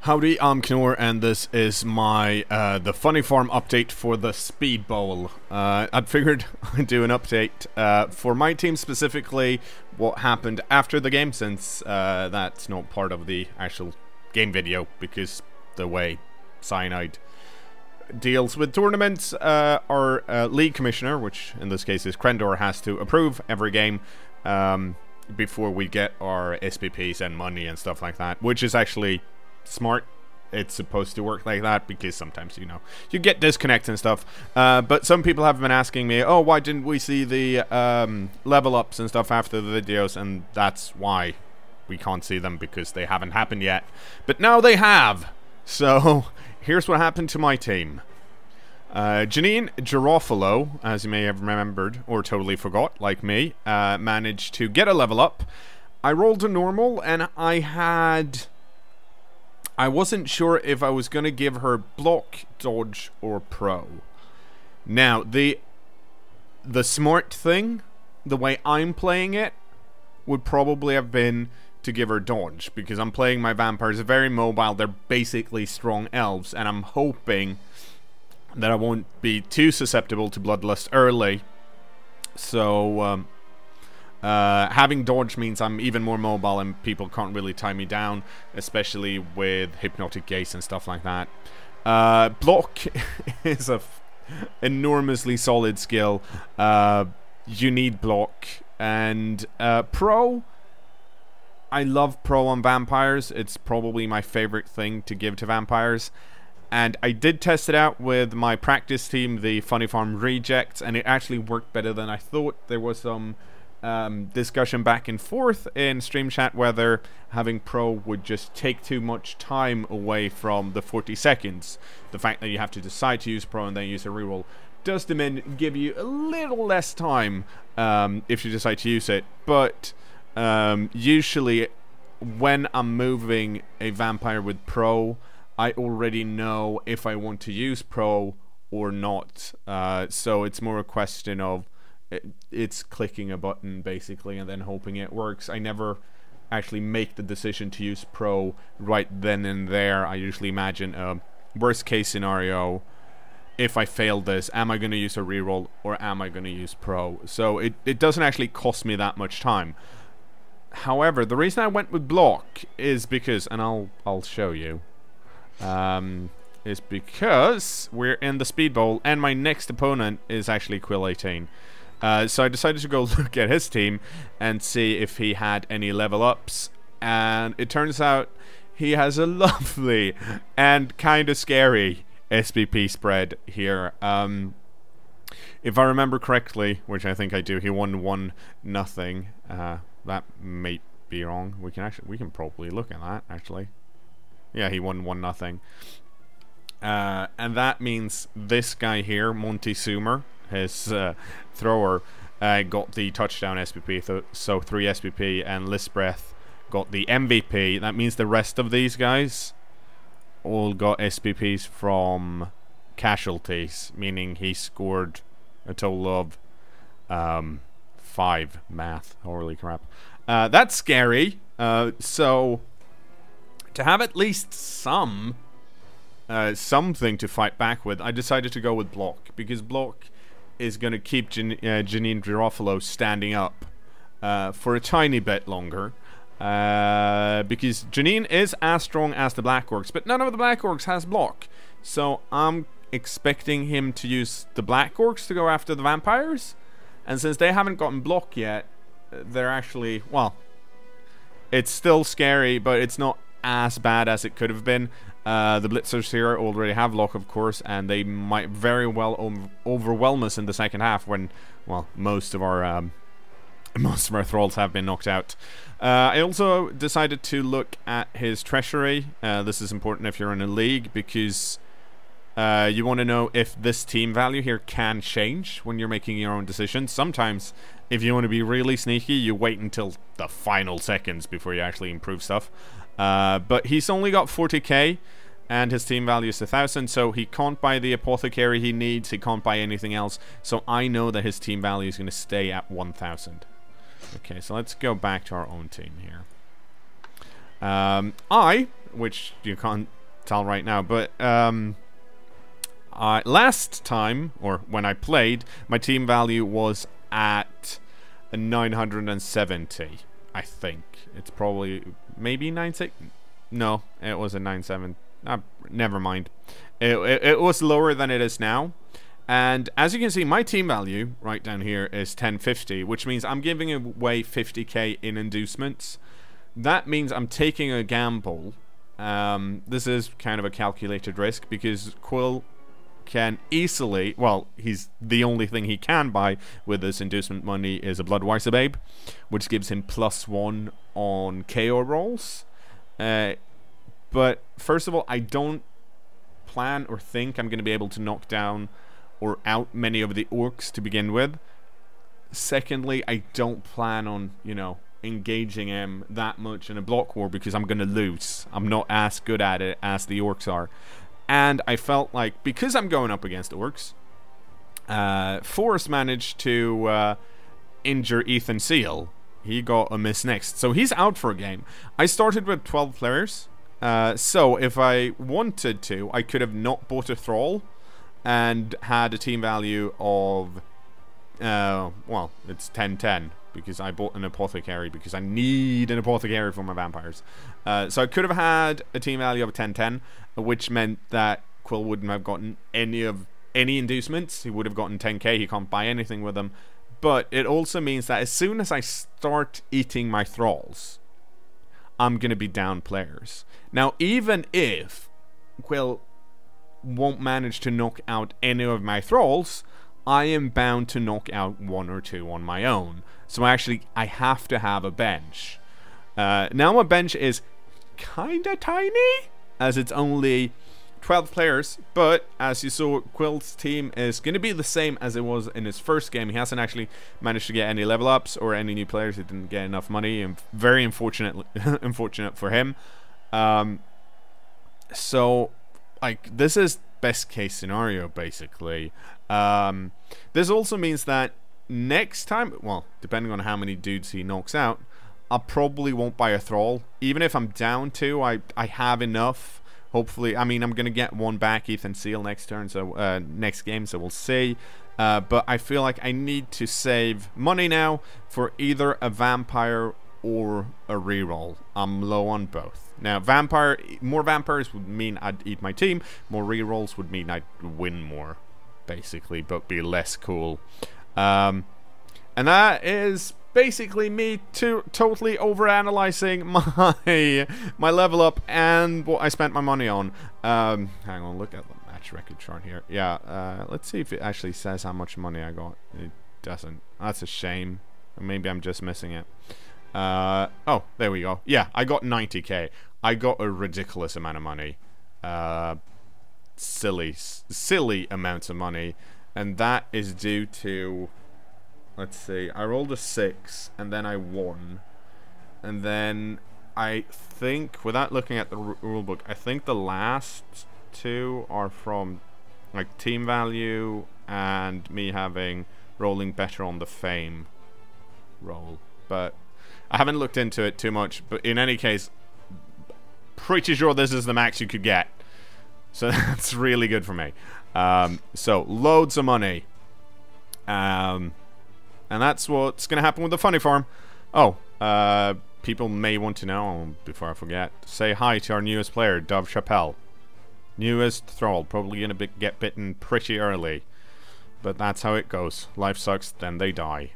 Howdy, I'm cKnoor, and this is my the Funny Farm update for the Speed Bowl. I'd figured I'd do an update for my team specifically, what happened after the game, since that's not part of the actual game video, because the way Cyanide deals with tournaments, our league commissioner, which in this case is cKnoor, has to approve every game before we get our SPPs and money and stuff like that, which is actually smart. It's supposed to work like that because sometimes, you know, you get disconnects and stuff. But some people have been asking me, oh, why didn't we see the level ups and stuff after the videos? And that's why we can't see them, because they haven't happened yet. But now they have. So here's what happened to my team. Janine Garofalo, as you may have remembered or totally forgot, like me, managed to get a level up. I rolled a normal, and I wasn't sure if I was going to give her block, dodge, or pro. Now, the smart thing, the way I'm playing it, would probably have been to give her dodge, because I'm playing my vampires very mobile. They're basically strong elves, and I'm hoping that I won't be too susceptible to bloodlust early. So, having dodge means I'm even more mobile and people can't really tie me down, especially with hypnotic gaze and stuff like that. Block is a enormously solid skill. You need block. And pro, I love pro on vampires. It's probably my favorite thing to give to vampires. And I did test it out with my practice team, the Funny Farm Rejects, and it actually worked better than I thought. There was some discussion back and forth in stream chat whether having pro would just take too much time away from the 40 seconds. The fact that you have to decide to use pro and then use a reroll does give you a little less time if you decide to use it. But usually when I'm moving a vampire with pro, I already know if I want to use pro or not. So it's more a question of it's clicking a button basically and then hoping it works. I never actually make the decision to use pro right then and there. I usually imagine a worst case scenario. If I fail this, am I going to use a reroll or am I going to use pro? So it doesn't actually cost me that much time. However, the reason I went with block is because, and I'll show you, is because we're in the Speed Bowl and my next opponent is actually Quill 18. So I decided to go look at his team and see if he had any level ups, and it turns out he has a lovely and kind of scary SPP spread here. If I remember correctly, which I think I do, he won 1-0. That may be wrong. We can probably look at that actually. Yeah, he won 1-0. And that means this guy here, Monty Sumer, his thrower, got the touchdown SPP, so 3 SPP, and Lisbeth got the MVP. That means the rest of these guys all got SPPs from casualties, meaning he scored a total of 5 math. Holy crap. That's scary. So to have at least something to fight back with, I decided to go with block, because block is going to keep Janine Garofalo standing up for a tiny bit longer, because Janine is as strong as the Black Orcs, but none of the Black Orcs has block. So I'm expecting him to use the Black Orcs to go after the vampires, and since they haven't gotten block yet, they're actually, well, it's still scary, but it's not as bad as it could have been. The Blitzers here already have lock, of course, and they might very well overwhelm us in the second half when, well, most of our thralls have been knocked out. I also decided to look at his treasury. This is important if you're in a league, because you want to know if this team value here can change when you're making your own decisions. Sometimes, if you want to be really sneaky, you wait until the final seconds before you actually improve stuff. But he's only got 40k, and his team value is 1,000, so he can't buy the apothecary he needs, he can't buy anything else, so I know that his team value is going to stay at 1,000. Okay, so let's go back to our own team here. I which you can't tell right now, but last time, or when I played, my team value was at 970, I think. It's probably, maybe 96? No, it was a 97. Never mind. It was lower than it is now. And as you can see, my team value right down here is 1050, which means I'm giving away 50k in inducements. That means I'm taking a gamble. This is kind of a calculated risk because Quill can easily, well, he's the only thing he can buy with this inducement money is a Bloodweiser Babe, which gives him +1 on KO rolls. But first of all, I don't plan or think I'm going to be able to knock down or out many of the orcs to begin with. Secondly, I don't plan on, engaging him that much in a block war because I'm going to lose. I'm not as good at it as the orcs are. And I felt like, because I'm going up against orcs, Forrest managed to injure Ethan Seal. He got a miss next, so he's out for a game. I started with 12 players, so if I wanted to, I could have not bought a Thrall and had a team value of, well, it's 10-10, because I bought an Apothecary, because I need an Apothecary for my vampires. So I could have had a team value of 10-10, which meant that Quill wouldn't have gotten any inducements. He would have gotten 10k, he can't buy anything with them. But it also means that as soon as I start eating my Thralls, I'm going to be down players. Now, even if Quill won't manage to knock out any of my Thralls, I am bound to knock out 1 or 2 on my own. So I have to have a bench. Now my bench is kinda tiny, as it's only 12 players, but as you saw, Quill's team is going to be the same as it was in his first game. He hasn't actually managed to get any level ups or any new players. He didn't get enough money, and very unfortunate for him. So, like, this is best case scenario, basically. This also means that next time, well, depending on how many dudes he knocks out, I probably won't buy a Thrall. Even if I'm down 2, I have enough. Hopefully, I mean, I'm gonna get 1 back, Ethan Seal, next turn, so next game, so we'll see. But I feel like I need to save money now for either a vampire or a reroll. I'm low on both. Now, more vampires would mean I'd eat my team. More rerolls would mean I'd win more, basically, but be less cool. And that is basically me totally overanalyzing my level up and what I spent my money on. Hang on, look at the match record chart here. Yeah, let's see if it actually says how much money I got. It doesn't. That's a shame. Maybe I'm just missing it. Oh, there we go. Yeah, I got 90k. I got a ridiculous amount of money. Silly amounts of money. And that is due to, let's see, I rolled a 6, and then I won. And then I think, without looking at the rulebook, I think the last 2 are from, like, team value and me rolling better on the fame roll. But I haven't looked into it too much. But in any case, pretty sure this is the max you could get. So that's really good for me. So, loads of money. And that's what's going to happen with the funny farm. Oh, people may want to know, before I forget, say hi to our newest player, Dove Chappelle. Newest Thrall, probably going to get bitten pretty early. But that's how it goes. Life sucks, then they die.